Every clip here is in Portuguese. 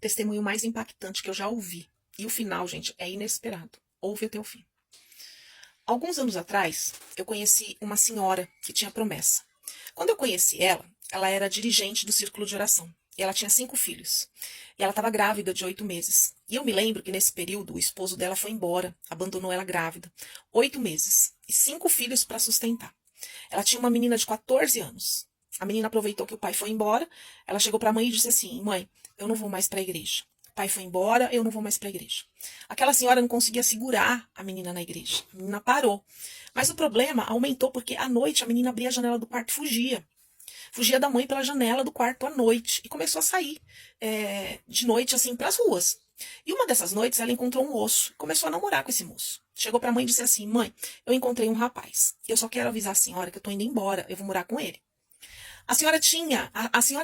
testemunho mais impactante que eu já ouvi. E o final, gente, é inesperado. Ouve até o fim. Alguns anos atrás, eu conheci uma senhora que tinha promessa. Quando eu conheci ela, ela era dirigente do círculo de oração. E ela tinha 5 filhos. E ela estava grávida de 8 meses. E eu me lembro que nesse período o esposo dela foi embora, abandonou ela grávida. 8 meses. E 5 filhos para sustentar. Ela tinha uma menina de 14 anos. A menina aproveitou que o pai foi embora. Ela chegou para a mãe e disse assim: mãe, eu não vou mais para a igreja. O pai foi embora, eu não vou mais para a igreja. Aquela senhora não conseguia segurar a menina na igreja. A menina parou. Mas o problema aumentou porque à noite a menina abria a janela do quarto e fugia. Fugia da mãe pela janela do quarto à noite e começou a sair de noite assim para as ruas. E uma dessas noites ela encontrou um moço, começou a namorar com esse moço. Chegou para a mãe e disse assim: mãe, eu encontrei um rapaz. Eu só quero avisar a senhora que eu tô indo embora, eu vou morar com ele. A senhora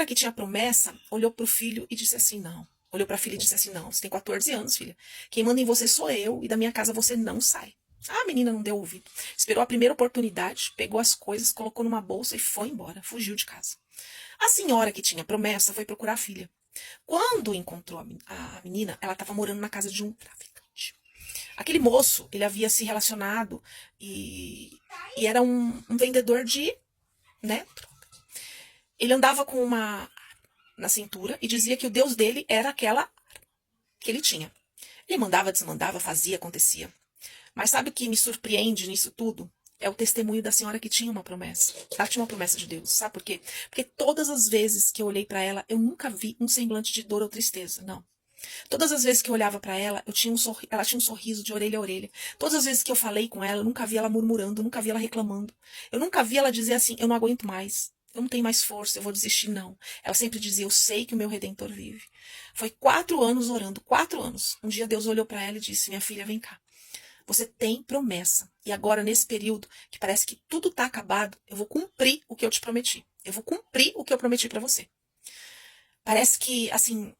que tinha promessa olhou pro filho e disse assim: não. Olhou pra filha e disse assim: não, você tem 14 anos, filha. Quem manda em você sou eu e da minha casa você não sai. A menina não deu ouvido. Esperou a primeira oportunidade, pegou as coisas, colocou numa bolsa e foi embora. Fugiu de casa. A senhora que tinha promessa foi procurar a filha. Quando encontrou a menina, ela estava morando na casa de um traficante. Aquele moço, ele havia se relacionado e era um vendedor de, né? Ele andava com uma na cintura e dizia que o Deus dele era aquela que ele tinha. Ele mandava, desmandava, fazia, acontecia. Mas sabe o que me surpreende nisso tudo? É o testemunho da senhora que tinha uma promessa. Ela tinha uma promessa de Deus. Sabe por quê? Porque todas as vezes que eu olhei para ela, eu nunca vi um semblante de dor ou tristeza. Não. Todas as vezes que eu olhava para ela, ela tinha um sorriso de orelha a orelha. Todas as vezes que eu falei com ela, eu nunca vi ela murmurando, eu nunca vi ela reclamando. Eu nunca vi ela dizer assim: eu não aguento mais. Eu não tenho mais força, eu vou desistir, não. Ela sempre dizia: eu sei que o meu Redentor vive. Foi 4 anos orando, 4 anos. Um dia Deus olhou para ela e disse: minha filha, vem cá. Você tem promessa. E agora, nesse período, que parece que tudo está acabado, eu vou cumprir o que eu te prometi. Eu vou cumprir o que eu prometi para você. Parece que, assim,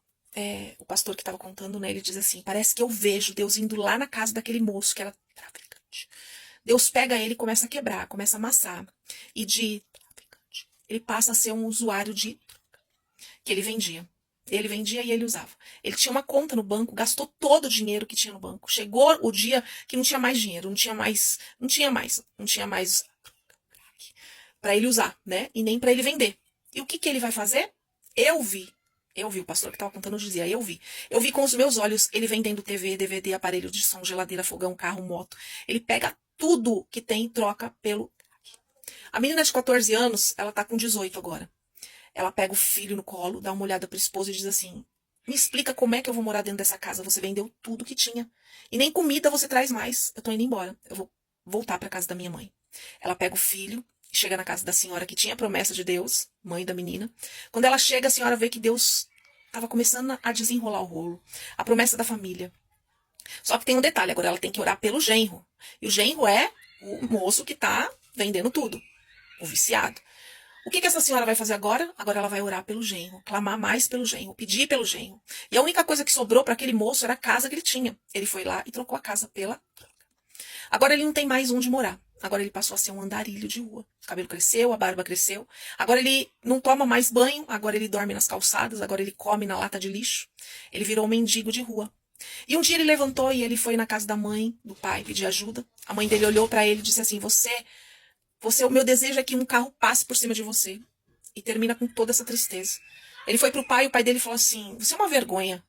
o pastor que estava contando, né, ele diz assim: parece que eu vejo Deus indo lá na casa daquele moço que era traficante. Deus pega ele e começa a quebrar, começa a amassar. E de traficante, ele passa a ser um usuário de que ele vendia. Ele vendia e ele usava. Ele tinha uma conta no banco, gastou todo o dinheiro que tinha no banco. Chegou o dia que não tinha mais dinheiro, não tinha mais para ele usar, né? E nem para ele vender. E o que ele vai fazer? Eu vi, o pastor que estava contando dizia: eu vi com os meus olhos ele vendendo TV, DVD, aparelho de som, geladeira, fogão, carro, moto. Ele pega tudo que tem e troca pelo crack. A menina de 14 anos, ela tá com 18 agora. Ela pega o filho no colo, dá uma olhada pro esposo e diz assim: me explica como é que eu vou morar dentro dessa casa. Você vendeu tudo que tinha. E nem comida você traz mais. Eu tô indo embora. Eu vou voltar pra casa da minha mãe. Ela pega o filho, chega na casa da senhora que tinha a promessa de Deus, mãe da menina. Quando ela chega, a senhora vê que Deus estava começando a desenrolar o rolo. A promessa da família. Só que tem um detalhe, agora ela tem que orar pelo genro. E o genro é o moço que tá vendendo tudo. O viciado. O que essa senhora vai fazer agora? Agora ela vai orar pelo genro, clamar mais pelo genro, pedir pelo genro. E a única coisa que sobrou para aquele moço era a casa que ele tinha. Ele foi lá e trocou a casa pela troca. Agora ele não tem mais onde morar. Agora ele passou a ser um andarilho de rua. O cabelo cresceu, a barba cresceu. Agora ele não toma mais banho, agora ele dorme nas calçadas, agora ele come na lata de lixo. Ele virou um mendigo de rua. E um dia ele levantou e ele foi na casa da mãe, do pai, pedir ajuda. A mãe dele olhou para ele e disse assim: o meu desejo é que um carro passe por cima de você. E termina com toda essa tristeza. Ele foi pro pai e o pai dele falou assim: você é uma vergonha.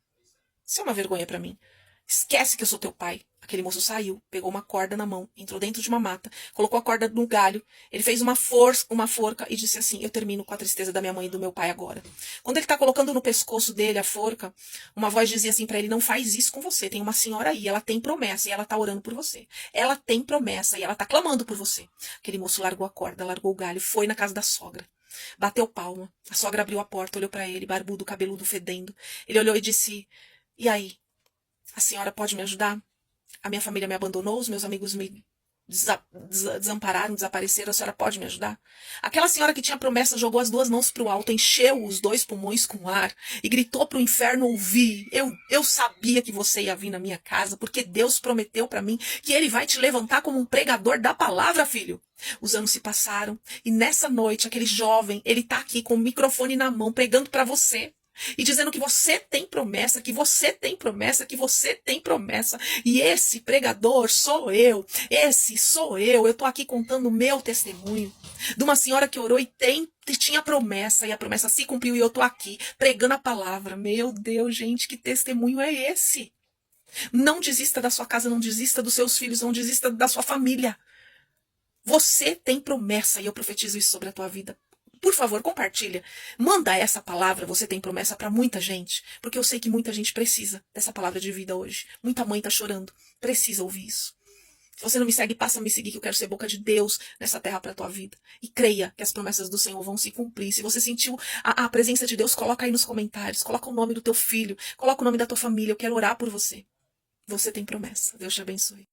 Você é uma vergonha para mim. Esquece que eu sou teu pai. Aquele moço saiu, pegou uma corda na mão, entrou dentro de uma mata, colocou a corda no galho, ele fez uma forca e disse assim: eu termino com a tristeza da minha mãe e do meu pai agora. Quando ele tá colocando no pescoço dele a forca, uma voz dizia assim para ele: não faz isso com você, tem uma senhora aí, ela tem promessa e ela tá orando por você. Ela tem promessa e ela tá clamando por você. Aquele moço largou a corda, largou o galho, foi na casa da sogra. Bateu palma, a sogra abriu a porta, olhou para ele, barbudo, cabeludo, fedendo. Ele olhou e disse: e aí, a senhora pode me ajudar? A minha família me abandonou, os meus amigos me desampararam, desapareceram, a senhora pode me ajudar? Aquela senhora que tinha promessa jogou as 2 mãos pro alto, encheu os 2 pulmões com ar e gritou pro inferno ouvir: eu sabia que você ia vir na minha casa, porque Deus prometeu para mim que ele vai te levantar como um pregador da palavra, filho. Os anos se passaram e nessa noite aquele jovem, ele tá aqui com o microfone na mão pregando para você. e dizendo que você tem promessa, que você tem promessa, que você tem promessa. E esse pregador sou eu, esse sou eu. Eu tô aqui contando o meu testemunho de uma senhora que orou e tinha promessa, e a promessa se cumpriu, e eu tô aqui pregando a palavra. Meu Deus, gente, que testemunho é esse? Não desista da sua casa, não desista dos seus filhos, não desista da sua família. Você tem promessa, e eu profetizo isso sobre a tua vida. Por favor, compartilha. Manda essa palavra, você tem promessa, para muita gente. Porque eu sei que muita gente precisa dessa palavra de vida hoje. Muita mãe tá chorando. Precisa ouvir isso. Se você não me segue, passa a me seguir, que eu quero ser boca de Deus nessa terra para tua vida. E creia que as promessas do Senhor vão se cumprir. Se você sentiu a presença de Deus, coloca aí nos comentários. Coloca o nome do teu filho. Coloca o nome da tua família. Eu quero orar por você. Você tem promessa. Deus te abençoe.